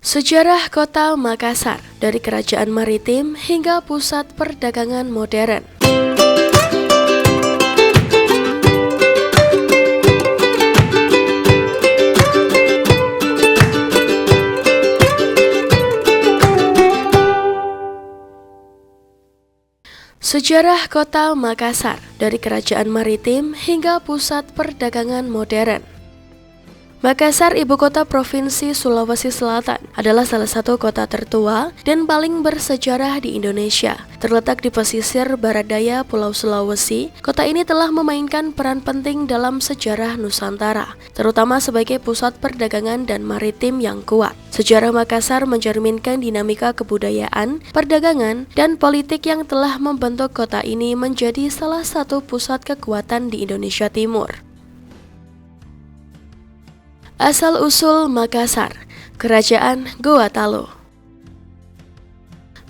Sejarah Kota Makassar, dari kerajaan maritim hingga pusat perdagangan modern. Sejarah Kota Makassar, dari kerajaan maritim hingga pusat perdagangan modern. Makassar, ibu kota Provinsi Sulawesi Selatan, adalah salah satu kota tertua dan paling bersejarah di Indonesia. Terletak di pesisir barat daya Pulau Sulawesi, kota ini telah memainkan peran penting dalam sejarah Nusantara, terutama sebagai pusat perdagangan dan maritim yang kuat. Sejarah Makassar mencerminkan dinamika kebudayaan, perdagangan, dan politik yang telah membentuk kota ini menjadi salah satu pusat kekuatan di Indonesia Timur. Asal-usul Makassar, Kerajaan Goa Talo.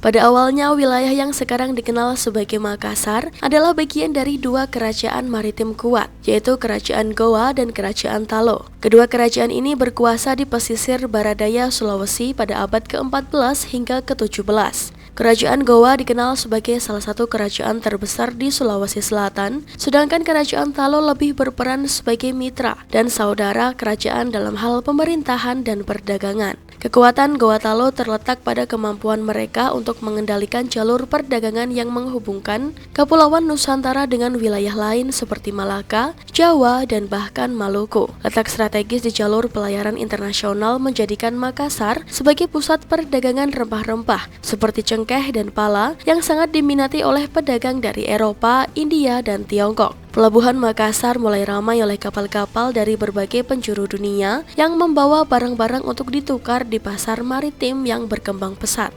Pada awalnya, wilayah yang sekarang dikenal sebagai Makassar adalah bagian dari dua kerajaan maritim kuat, yaitu Kerajaan Goa dan Kerajaan Talo. Kedua kerajaan ini berkuasa di pesisir barat daya Sulawesi pada abad ke-14 hingga ke-17. Kerajaan Goa dikenal sebagai salah satu kerajaan terbesar di Sulawesi Selatan, sedangkan Kerajaan Talo lebih berperan sebagai mitra dan saudara kerajaan dalam hal pemerintahan dan perdagangan. Kekuatan Goa Talo terletak pada kemampuan mereka untuk mengendalikan jalur perdagangan yang menghubungkan Kepulauan Nusantara dengan wilayah lain seperti Malaka, Jawa, dan bahkan Maluku. Letak strategis di jalur pelayaran internasional menjadikan Makassar sebagai pusat perdagangan rempah-rempah seperti cengkeh dan pala yang sangat diminati oleh pedagang dari Eropa, India, dan Tiongkok. Pelabuhan Makassar mulai ramai oleh kapal-kapal dari berbagai penjuru dunia yang membawa barang-barang untuk ditukar di pasar maritim yang berkembang pesat.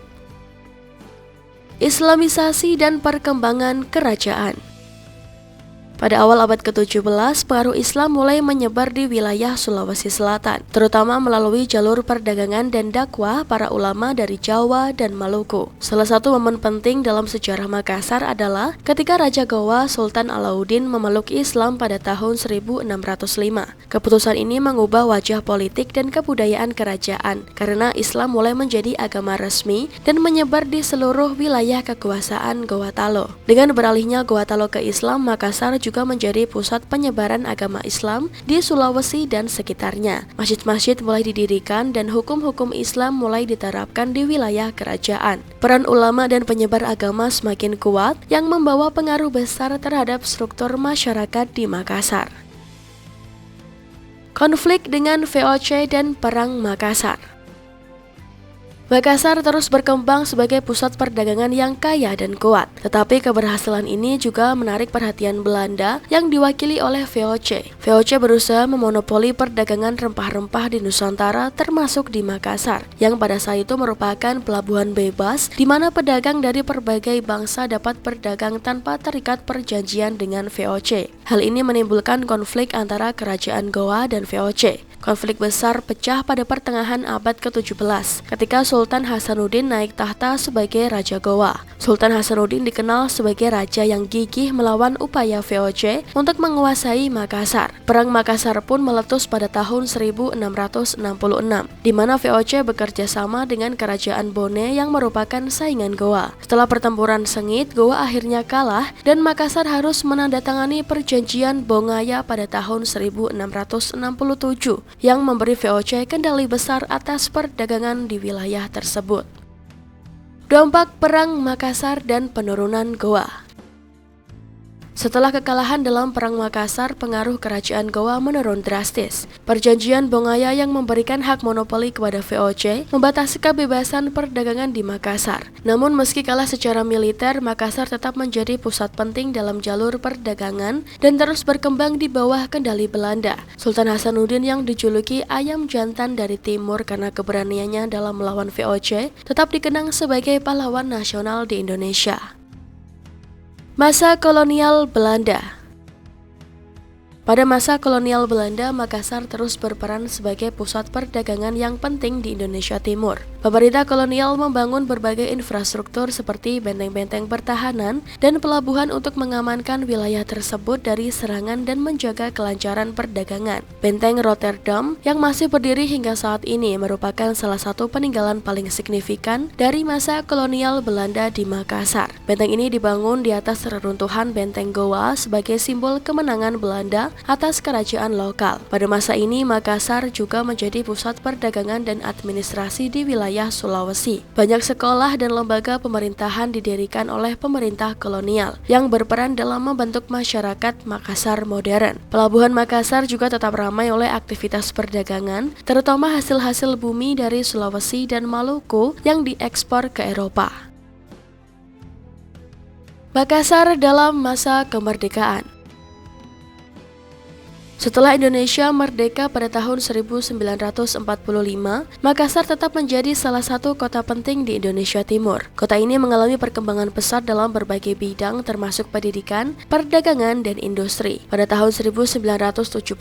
Islamisasi dan perkembangan kerajaan. Pada awal abad ke-17, pengaruh Islam mulai menyebar di wilayah Sulawesi Selatan, terutama melalui jalur perdagangan dan dakwah para ulama dari Jawa dan Maluku. Salah satu momen penting dalam sejarah Makassar adalah ketika Raja Goa Sultan Alauddin memeluk Islam pada tahun 1605. Keputusan ini mengubah wajah politik dan kebudayaan kerajaan, karena Islam mulai menjadi agama resmi dan menyebar di seluruh wilayah kekuasaan Goa Talo. Dengan beralihnya Goa Talo ke Islam, Makassar juga menjadi pusat penyebaran agama Islam di Sulawesi dan sekitarnya. Masjid-masjid mulai didirikan dan hukum-hukum Islam mulai diterapkan di wilayah kerajaan. Peran ulama dan penyebar agama semakin kuat yang membawa pengaruh besar terhadap struktur masyarakat di Makassar. Konflik dengan VOC dan Perang Makassar. Makassar terus berkembang sebagai pusat perdagangan yang kaya dan kuat, tetapi keberhasilan ini juga menarik perhatian Belanda yang diwakili oleh VOC. VOC berusaha memonopoli perdagangan rempah-rempah di Nusantara termasuk di Makassar, yang pada saat itu merupakan pelabuhan bebas di mana pedagang dari berbagai bangsa dapat berdagang tanpa terikat perjanjian dengan VOC. Hal ini menimbulkan konflik antara Kerajaan Goa dan VOC. Konflik besar pecah pada pertengahan abad ke-17 ketika Sultan Hasanuddin naik tahta sebagai Raja Goa. Sultan Hasanuddin dikenal sebagai raja yang gigih melawan upaya VOC untuk menguasai Makassar. Perang Makassar pun meletus pada tahun 1666, di mana VOC bekerja sama dengan Kerajaan Bone yang merupakan saingan Goa. Setelah pertempuran sengit, Goa akhirnya kalah dan Makassar harus menandatangani perjanjian Bongaya pada tahun 1667 yang memberi VOC kendali besar atas perdagangan di wilayah tersebut. Dampak Perang Makassar dan penurunan Goa. Setelah kekalahan dalam Perang Makassar, pengaruh Kerajaan Goa menurun drastis. Perjanjian Bongaya yang memberikan hak monopoli kepada VOC membatasi kebebasan perdagangan di Makassar. Namun meski kalah secara militer, Makassar tetap menjadi pusat penting dalam jalur perdagangan dan terus berkembang di bawah kendali Belanda. Sultan Hasanuddin yang dijuluki ayam jantan dari timur karena keberaniannya dalam melawan VOC tetap dikenang sebagai pahlawan nasional di Indonesia. Masa kolonial Belanda. Pada masa kolonial Belanda, Makassar terus berperan sebagai pusat perdagangan yang penting di Indonesia Timur. Pemerintah kolonial membangun berbagai infrastruktur seperti benteng-benteng pertahanan dan pelabuhan untuk mengamankan wilayah tersebut dari serangan dan menjaga kelancaran perdagangan. Benteng Rotterdam yang masih berdiri hingga saat ini merupakan salah satu peninggalan paling signifikan dari masa kolonial Belanda di Makassar. Benteng ini dibangun di atas reruntuhan Benteng Goa sebagai simbol kemenangan Belanda atas kerajaan lokal. Pada masa ini, Makassar juga menjadi pusat perdagangan dan administrasi di wilayah Sulawesi. Banyak sekolah dan lembaga pemerintahan didirikan oleh pemerintah kolonial yang berperan dalam membentuk masyarakat Makassar modern. Pelabuhan Makassar juga tetap ramai oleh aktivitas perdagangan, terutama hasil-hasil bumi dari Sulawesi dan Maluku yang diekspor ke Eropa. Makassar dalam masa kemerdekaan. Setelah Indonesia merdeka pada tahun 1945, Makassar tetap menjadi salah satu kota penting di Indonesia Timur. Kota ini mengalami perkembangan pesat dalam berbagai bidang termasuk pendidikan, perdagangan, dan industri. Pada tahun 1971,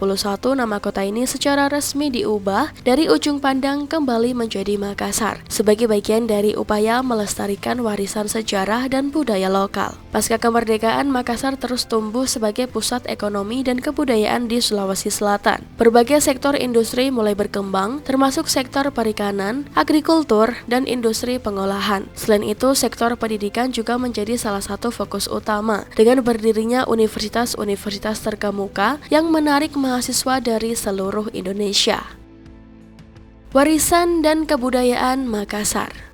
nama kota ini secara resmi diubah dari Ujung Pandang kembali menjadi Makassar, sebagai bagian dari upaya melestarikan warisan sejarah dan budaya lokal. Pasca kemerdekaan, Makassar terus tumbuh sebagai pusat ekonomi dan kebudayaan di Sulawesi Selatan. Berbagai sektor industri mulai berkembang, termasuk sektor perikanan, agrikultur, dan industri pengolahan. Selain itu, sektor pendidikan juga menjadi salah satu fokus utama, dengan berdirinya universitas-universitas terkemuka yang menarik mahasiswa dari seluruh Indonesia. Warisan dan kebudayaan Makassar.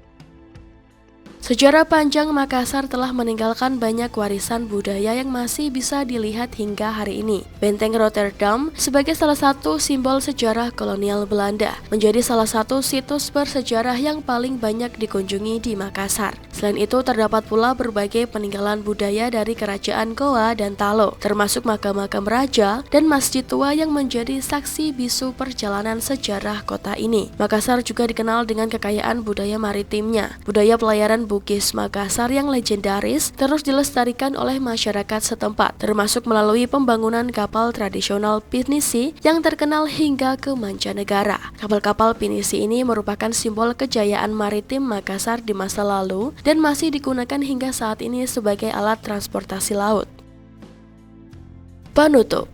Sejarah panjang Makassar telah meninggalkan banyak warisan budaya yang masih bisa dilihat hingga hari ini. Benteng Rotterdam sebagai salah satu simbol sejarah kolonial Belanda menjadi salah satu situs bersejarah yang paling banyak dikunjungi di Makassar. Selain itu, terdapat pula berbagai peninggalan budaya dari kerajaan Goa dan Talo, termasuk makam-makam raja dan masjid tua yang menjadi saksi bisu perjalanan sejarah kota ini. Makassar juga dikenal dengan kekayaan budaya maritimnya. Budaya pelayaran Bugis Makassar yang legendaris terus dilestarikan oleh masyarakat setempat, termasuk melalui pembangunan kapal tradisional pinisi yang terkenal hingga ke mancanegara. Kapal-kapal pinisi ini merupakan simbol kejayaan maritim Makassar di masa lalu dan masih digunakan hingga saat ini sebagai alat transportasi laut. Penutup.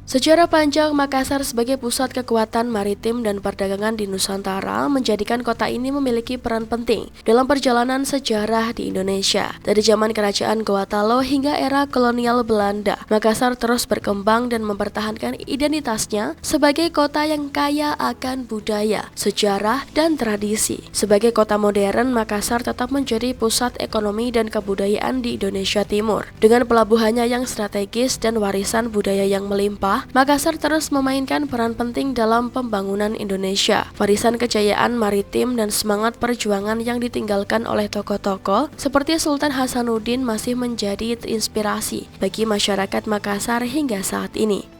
Sejarah panjang Makassar sebagai pusat kekuatan maritim dan perdagangan di Nusantara menjadikan kota ini memiliki peran penting dalam perjalanan sejarah di Indonesia. Dari zaman kerajaan Goa Talo hingga era kolonial Belanda, Makassar terus berkembang dan mempertahankan identitasnya sebagai kota yang kaya akan budaya, sejarah, dan tradisi. Sebagai kota modern, Makassar tetap menjadi pusat ekonomi dan kebudayaan di Indonesia Timur. Dengan pelabuhannya yang strategis dan warisan budaya yang melimpah, Makassar terus memainkan peran penting dalam pembangunan Indonesia. Warisan kejayaan maritim dan semangat perjuangan yang ditinggalkan oleh tokoh-tokoh seperti Sultan Hasanuddin masih menjadi inspirasi bagi masyarakat Makassar hingga saat ini.